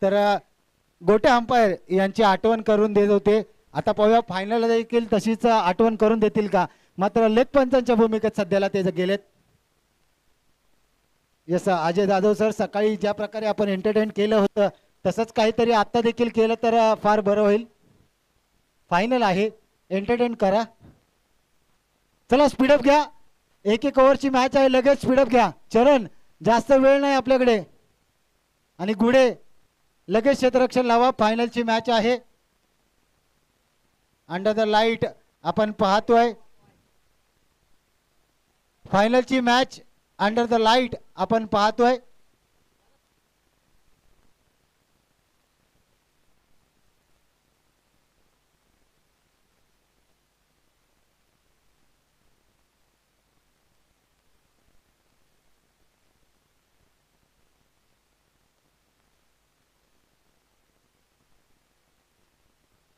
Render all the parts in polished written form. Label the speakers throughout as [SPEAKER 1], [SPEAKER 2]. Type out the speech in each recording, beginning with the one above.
[SPEAKER 1] तर गोटे अंपायर यांची आठवण करून देत होते. आता पाहूया फायनल देखील तशीच आठवण करून देतील का. मात्र लेग पंचांच्या भूमिकेत सध्याला ते गेलेत. यस अजय जाधव सर, सकाळी ज्या प्रकारे आपण एंटरटेन केलं होतं तसंच काहीतरी आता देखील केलं तर फार बरं होईल. फायनल आहे, एंटरटेन करा. चला स्पीडअप घ्या, एक एक ओव्हरची मॅच आहे, लगेच स्पीडअप घ्या. चरण जास्त वेळ नाही आपल्याकडे. आणि गुडे लगेच क्षेत्ररक्षण लावा, फायनलची मॅच आहे. अंडर द लाईट आपण पाहतोय फायनलची मॅच. अंडर द लाईट आपण पाहतोय.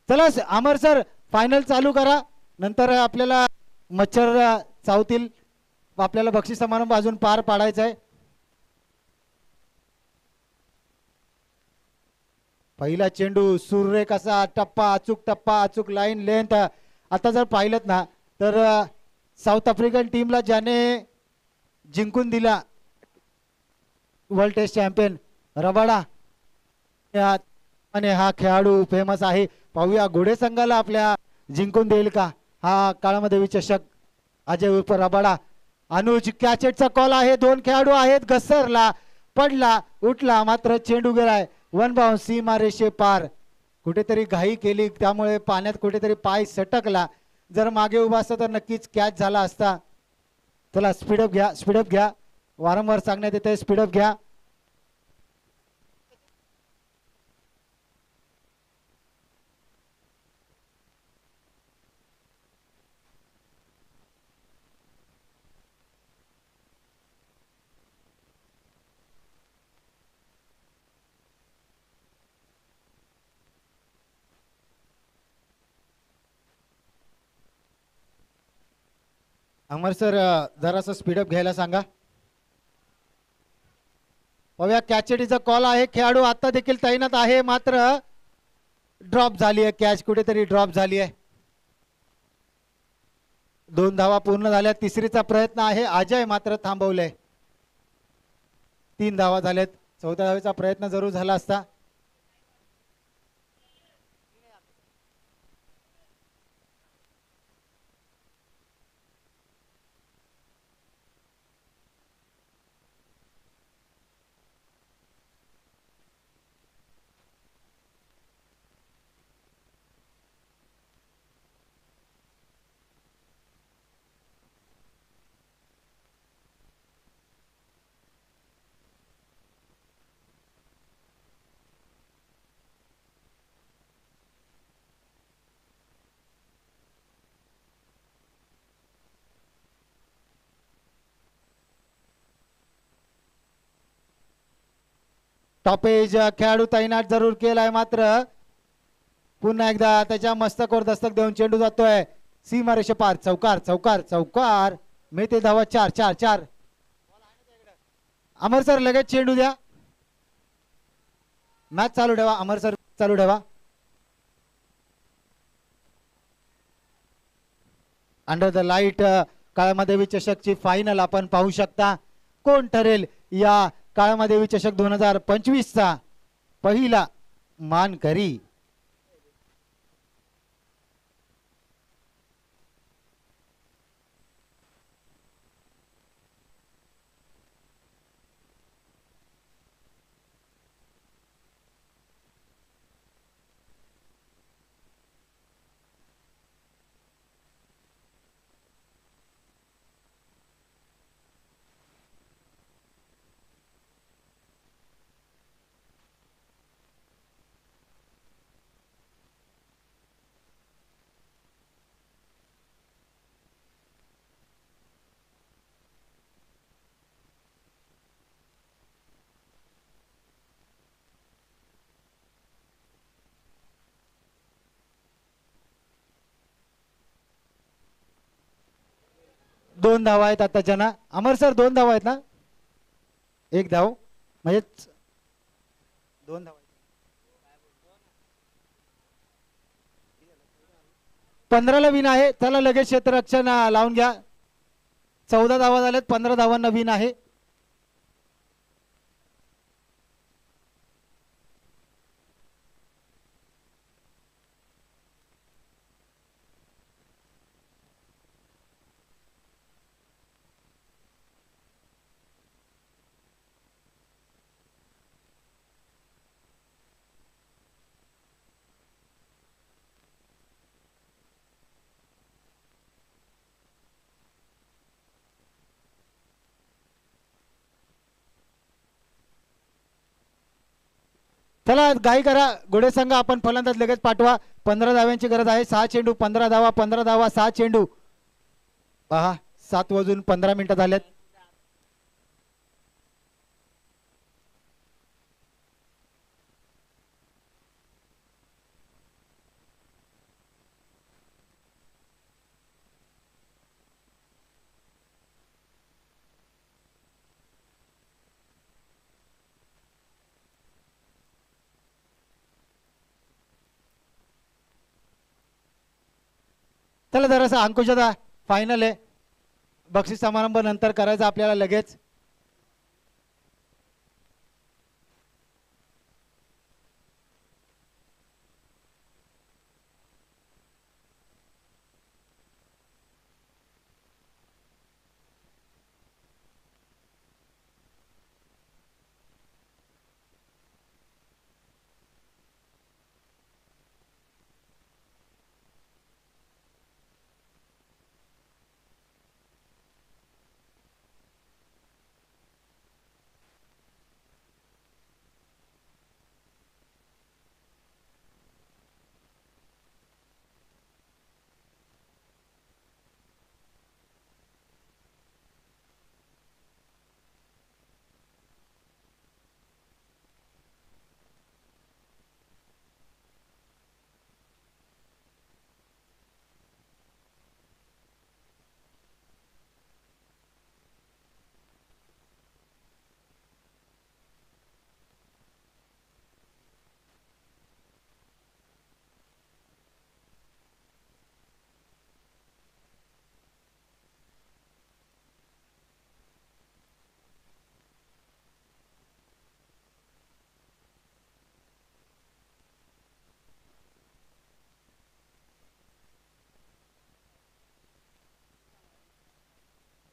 [SPEAKER 1] चला अमर सर फायनल चालू करा, नंतर आपल्याला मच्छर चावतील. आपल्याला बक्षीस समारंभ अजून पार पाडायचा आहे. पहिला चेंडू सुरेख असा टप्पा, अचूक लाईन लेंथ. आता जर पाहिलं ना तर साऊथ आफ्रिकन टीमला ज्याने जिंकून दिला वर्ल्ड टेस्ट चॅम्पियन रबाडा, आणि हा खेळाडू फेमस आहे. पाहूया घोडे संघाला आपल्या जिंकून देईल का हा काळामध्ये विचषक अजय उर्फ रबाडा. अनुज कॅचेटचा कॉल आहे, दोन खेळाडू आहेत. घसरला, पडला, उठला, मात्र चेंडू गेलाय वन बाउंस, सीमा रेषे पार. कुठेतरी घाई केली त्यामुळे पाण्यात कुठेतरी पाय सटकला. जर मागे उभा असता तर नक्कीच कॅच झाला असता. चला स्पीडअप घ्या, स्पीडअप घ्या, वारंवार सांगण्यात येते स्पीडअप घ्या. अमर सर जरासं स्पीडअप घ्यायला सांगा. पाहूया कॅचेटीचा कॉल आहे, खेळाडू आता देखील तैनात आहे, मात्र ड्रॉप झाली आहे, कॅच कुठेतरी ड्रॉप झाली आहे. 2 धावा पूर्ण झाल्या, तिसरीचा प्रयत्न आहे. अजय मात्र थांबवलंय. 3 धावा झाल्यात, 4थ्या धावेचा प्रयत्न जरूर झाला असता. टॉपेज खेळाडू तैनात जरूर केलाय, मात्र पुन्हा एकदा त्याच्या मस्तकावर दस्तक देऊन चेंडू जातोय सीमारेषे पार. चौकार चौकार चौकार, मिळते धावा 4 4 4. अमर सर लगेच चेंडू द्या, मॅच चालू ठेवा. अमर सर चालू ठेवा. अंडर द लाईट काळादेवी चषकची फायनल आपण पाहू शकता. कोण ठरेल या काळादेवी चषक 2025 चा पहिला मानकरी. दोन धावा आहेत आताच्या ना. अमर सर 2 धावा आहेत ना. 1 धाव म्हणजे 2 धावा. 15ला विन आहे. चला लगेच क्षेत्ररक्षण लावून घ्या. 14 धावा झाल्यात. 15 धावांना विन आहे. चला घाई करा घोडे संघ. आपण फलंदाज लगेच पाठवा. 15 धाव्यांची गरज आहे. 6 चेंडू 15 धावा. 15 धावा 6 चेंडू. पहा 7 वाजून 15 मिनिटं झालेत. चला जरासा अंकुशदा फायनल आहे. बक्षीस समारंभ नंतर करायचा आपल्याला लगेच.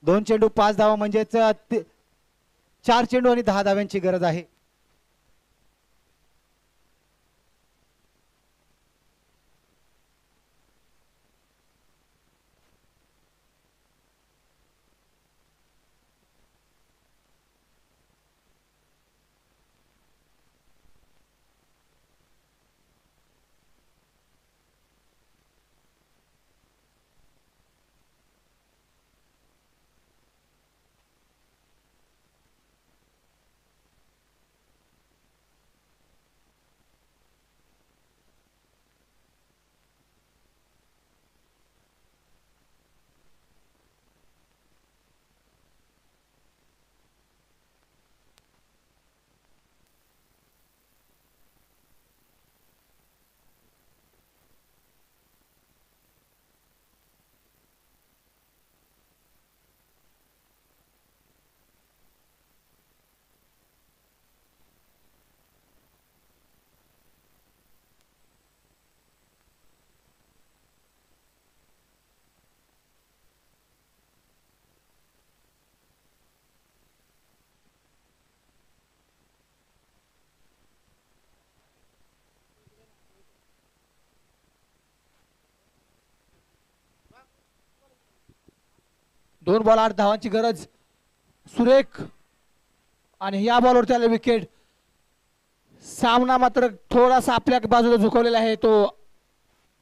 [SPEAKER 1] दोन चेंडू 5 धावा म्हणजेच 4 चेंडू आणि 10 धाव्यांची गरज आहे.
[SPEAKER 2] दोन बॉल 8 धावांची गरज. सुरेख आणि या बॉलवर त्याला विकेट. सामना मात्र थोडासा आपल्या बाजूला झुकवलेला आहे. तो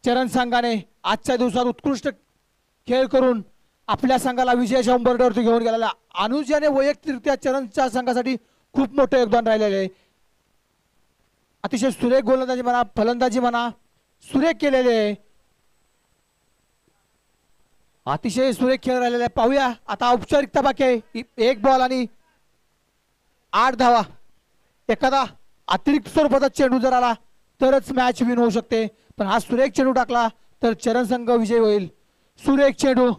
[SPEAKER 2] चरण संघाने आजच्या दिवसात उत्कृष्ट खेळ करून आपल्या संघाला विजयाच्या उंबरठ्यावरती घेऊन गेलेला. अनुज याने वैयक्तिकरित्या चरणच्या संघासाठी खूप मोठं योगदान राहिलेलं आहे. अतिशय सुरेख गोलंदाजी म्हणा फलंदाजी म्हणा सुरेख केलेले आहे. अतिशय सुरेख खेळ राहिलेला आहे. पाहूया आता औपचारिकता बाकी आहे. 1 बॉल आणि 8 धावा. एखादा अतिरिक्त स्वरूपाचा चेंडू जर आला तरच मॅच विन होऊ शकते. पण हा सुरेख चेंडू टाकला तर चरण संघ विजय होईल. सुरेख चेंडू